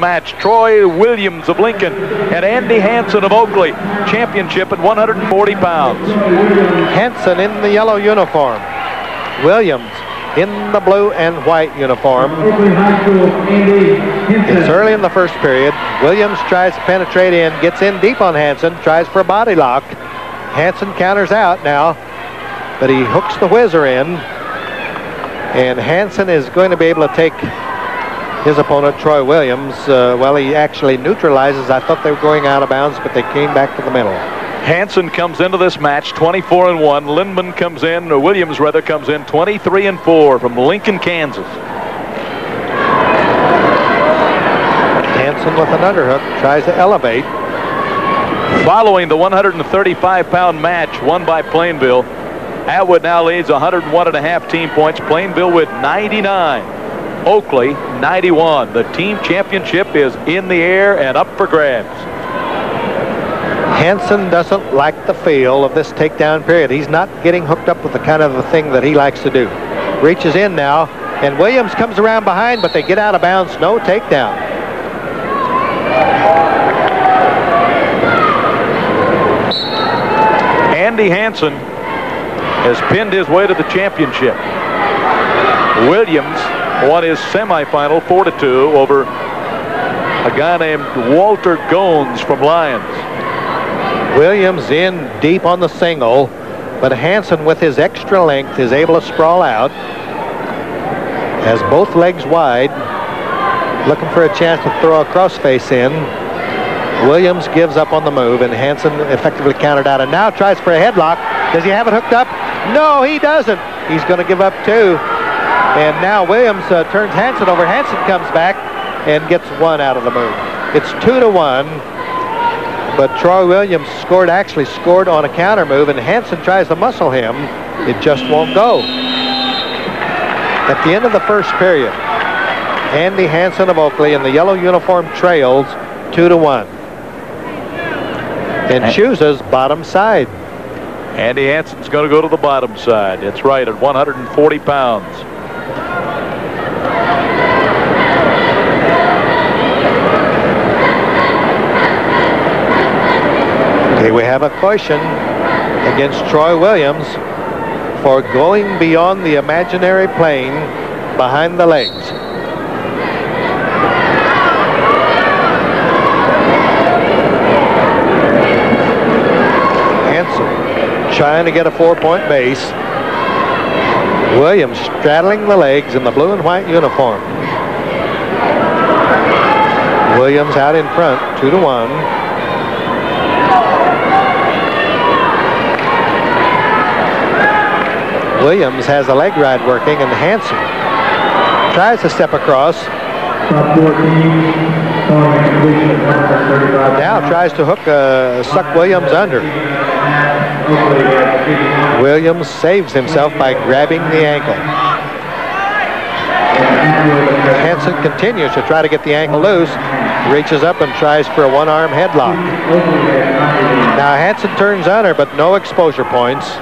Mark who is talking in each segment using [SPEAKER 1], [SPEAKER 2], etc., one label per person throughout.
[SPEAKER 1] match. Troy Williams of Lincoln and Andy Hansen of Oakley. Championship at 140 pounds.
[SPEAKER 2] Hansen in the yellow uniform. Williams in the blue and white uniform. It's early in the first period. Williams tries to penetrate in, gets in deep on Hansen, tries for a body lock. Hansen counters out now, but he hooks the whizzer in. And Hansen is going to be able to take his opponent, Troy Williams. Well, he actually neutralizes. I thought they were going out of bounds, but they came back to the middle.
[SPEAKER 1] Hansen comes into this match 24-1. Lindman comes in, or Williams rather, comes in 23-4 from Lincoln, Kansas.
[SPEAKER 2] Hansen with an underhook, tries to elevate.
[SPEAKER 1] Following the 135-pound match won by Plainville, Atwood now leads 101.5 team points. Plainville with 99. Oakley 91. The team championship is in the air and up for grabs.
[SPEAKER 2] Hansen doesn't like the feel of this takedown period. He's not getting hooked up with the kind of the thing that he likes to do. Reaches in now, and Williams comes around behind, but they get out of bounds. No takedown.
[SPEAKER 1] Andy Hansen has pinned his way to the championship. Williams won his semifinal 4-2 over a guy named Walter Gones from Lyons.
[SPEAKER 2] Williams in deep on the single, but Hansen with his extra length is able to sprawl out. Has both legs wide, looking for a chance to throw a crossface in. Williams gives up on the move, and Hansen effectively countered out, and now tries for a headlock. Does he have it hooked up? No, he doesn't. He's going to give up two. And now Williams turns Hansen over. Hansen comes back and gets one out of the move. It's 2-1. But Troy Williams actually scored on a counter move, and Hansen tries to muscle him. It just won't go. At the end of the first period, Andy Hansen of Oakley in the yellow uniform trails 2-1. And chooses bottom side.
[SPEAKER 1] Andy Hansen's going to go to the bottom side. That's right, at 140 pounds.
[SPEAKER 2] Okay, we have a caution against Troy Williams for going beyond the imaginary plane behind the legs. Hansen trying to get a 4-point base. Williams straddling the legs in the blue and white uniform. Williams out in front, 2-1. Williams has a leg ride working, and Hansen tries to step across. Now tries to hook, suck Williams under. Williams saves himself by grabbing the ankle. Hansen continues to try to get the ankle loose. Reaches up and tries for a one-arm headlock. Now Hansen turns under, but no exposure points.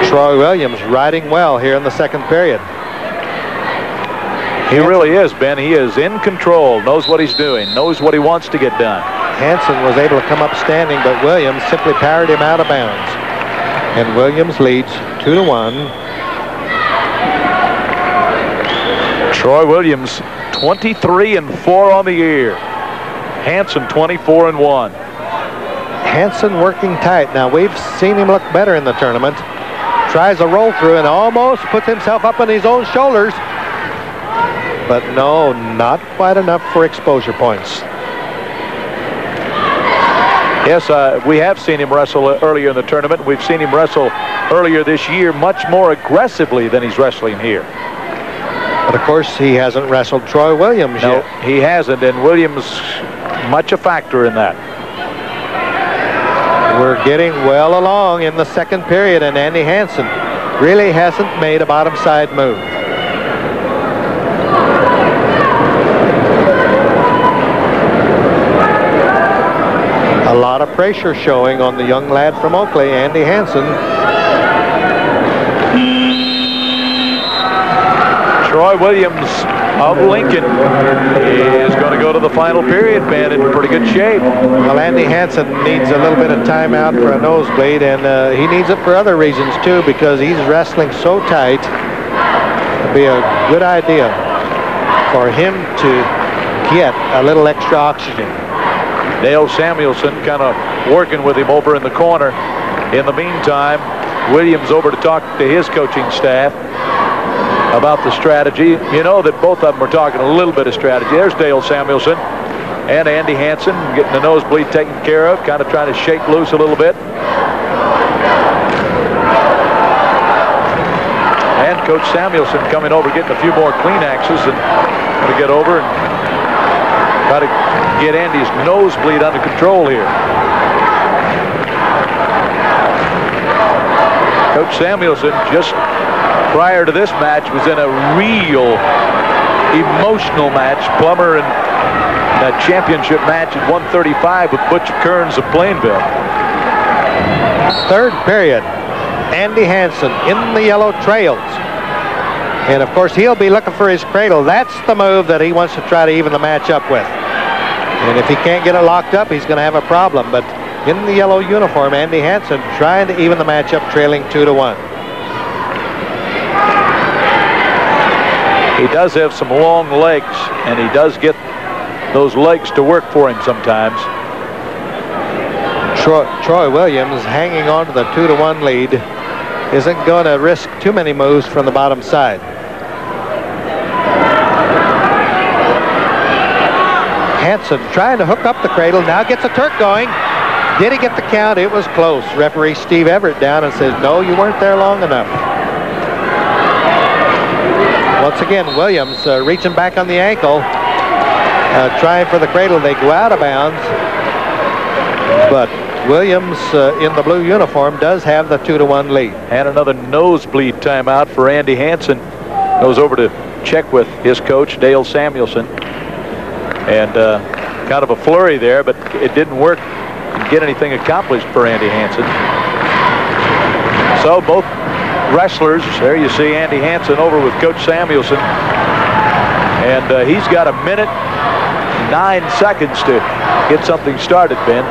[SPEAKER 2] Troy Williams riding well here in the second period.
[SPEAKER 1] He really is, Ben. He is in control, knows what he's doing, knows what he wants to get done.
[SPEAKER 2] Hansen was able to come up standing, but Williams simply powered him out of bounds. And Williams leads 2-1.
[SPEAKER 1] Troy Williams 23-4 on the year. Hansen 24-1.
[SPEAKER 2] Hansen working tight. Now we've seen him look better in the tournament. Tries a roll through and almost puts himself up on his own shoulders. But no, not quite enough for exposure points.
[SPEAKER 1] Yes, we have seen him wrestle earlier in the tournament. We've seen him wrestle earlier this year much more aggressively than he's wrestling here.
[SPEAKER 2] But of course, he hasn't wrestled Troy Williams yet.
[SPEAKER 1] No, he hasn't, and Williams much a factor in that.
[SPEAKER 2] We're getting well along in the second period, and Andy Hansen really hasn't made a bottom side move. A lot of pressure showing on the young lad from Oakley, Andy Hansen.
[SPEAKER 1] Troy Williams of Lincoln is going to go to the final period, Ben, in pretty good shape.
[SPEAKER 2] Well, Andy Hansen needs a little bit of timeout for a nosebleed, and he needs it for other reasons too, because he's wrestling so tight. It'd be a good idea for him to get a little extra oxygen.
[SPEAKER 1] Dale Samuelson kind of working with him over in the corner. In the meantime, Williams over to talk to his coaching staff about the strategy. You know that both of them are talking a little bit of strategy. There's Dale Samuelson and Andy Hansen getting the nosebleed taken care of, kind of trying to shake loose a little bit. And Coach Samuelson coming over, getting a few more Kleenexes, and going to get over and try to get Andy's nosebleed under control here. Coach Samuelson, just prior to this match, was in a real emotional match. Plummer in that championship match at 135 with Butch Kearns of Plainville.
[SPEAKER 2] Third period. Andy Hansen in the yellow trails. And of course, he'll be looking for his cradle. That's the move that he wants to try to even the match up with. And if he can't get it locked up, he's going to have a problem. But in the yellow uniform, Andy Hansen trying to even the match up, trailing 2-1.
[SPEAKER 1] He does have some long legs, and he does get those legs to work for him sometimes.
[SPEAKER 2] Troy Williams hanging on to the 2-1 lead. Isn't going to risk too many moves from the bottom side. Hansen trying to hook up the cradle. Now gets a Turk going. Did he get the count? It was close. Referee Steve Everett down and says, no, you weren't there long enough. Once again, Williams reaching back on the ankle, trying for the cradle. They go out of bounds. But Williams in the blue uniform does have the 2-1 lead.
[SPEAKER 1] And another nosebleed timeout for Andy Hansen. Goes over to check with his coach, Dale Samuelson. And kind of a flurry there, but it didn't work and get anything accomplished for Andy Hansen. So both wrestlers, there you see Andy Hansen over with Coach Samuelson. And he's got 1 minute 9 seconds to get something started, Ben.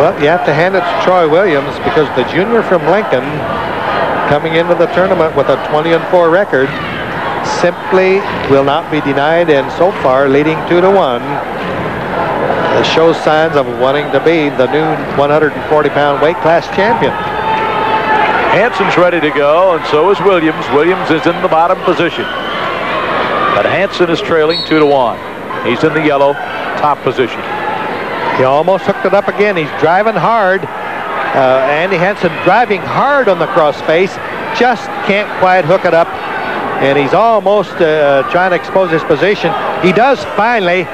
[SPEAKER 2] Well, you have to hand it to Troy Williams, because the junior from Lincoln, coming into the tournament with a 20-4 record, simply will not be denied, and so far leading 2-1. It shows signs of wanting to be the new 140-pound weight class champion.
[SPEAKER 1] Hansen's ready to go, and so is Williams. Williams is in the bottom position, but Hansen is trailing 2-1. He's in the yellow top position.
[SPEAKER 2] He almost hooked it up again. He's driving hard. Andy Hansen driving hard on the crossface. Just can't quite hook it up. And he's almost trying to expose his position. He does finally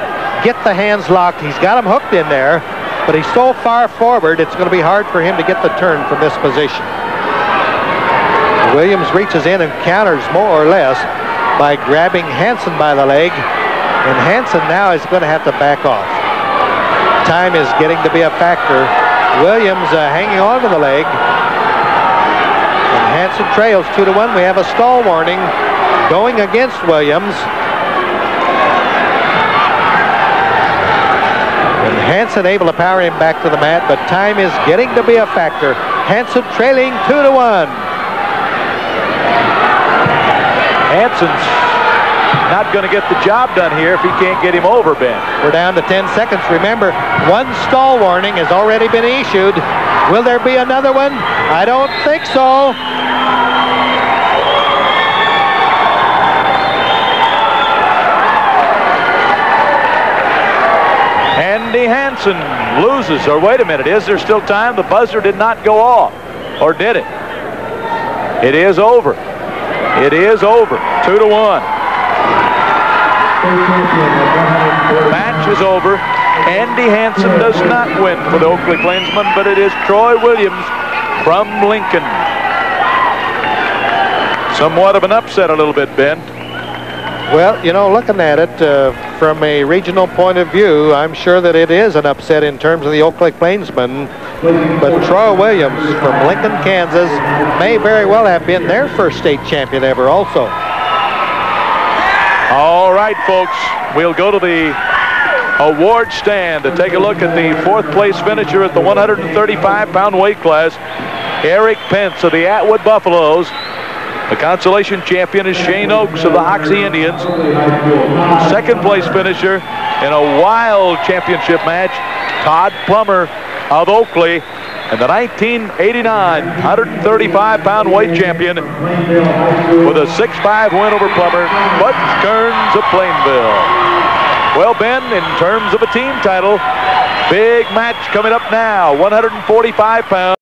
[SPEAKER 2] get the hands locked. He's got them hooked in there, but he's so far forward, it's going to be hard for him to get the turn from this position. Williams reaches in and counters more or less by grabbing Hansen by the leg. And Hansen now is going to have to back off. Time is getting to be a factor. Williams hanging on to the leg. And Hansen trails 2-1. We have a stall warning going against Williams. And Hansen able to power him back to the mat, but time is getting to be a factor. Hansen trailing 2-1. Hansen's not going to get the job done here if he can't get him over, Ben. We're down to 10 seconds. Remember, one stall warning has already been issued. Will there be another one? I don't think so. Andy Hansen loses. Or wait a minute, is there still time? The buzzer did not go off. Or did it? It is over. It is over. 2-1. Match is over. Andy Hansen does not win for the Oakley Plainsmen, but it is Troy Williams from Lincoln. Somewhat of an upset a little bit, Ben. Well, you know, looking at it from a regional point of view, I'm sure that it is an upset in terms of the Oakley Plainsmen. But Troy Williams from Lincoln, Kansas may very well have been their first state champion ever also.
[SPEAKER 1] All right, folks, we'll go to the award stand to take a look at the fourth place finisher at the 135-pound weight class, Eric Pence of the Atwood Buffaloes. The consolation champion is Shane Oaks of the Hoxie Indians. Second place finisher in a wild championship match, Todd Plummer of Oakley. And the 1989 135-pound weight champion with a 6-5 win over Plummer, Bud Kearns of Plainville. Well, Ben, in terms of a team title, big match coming up now, 145 pounds.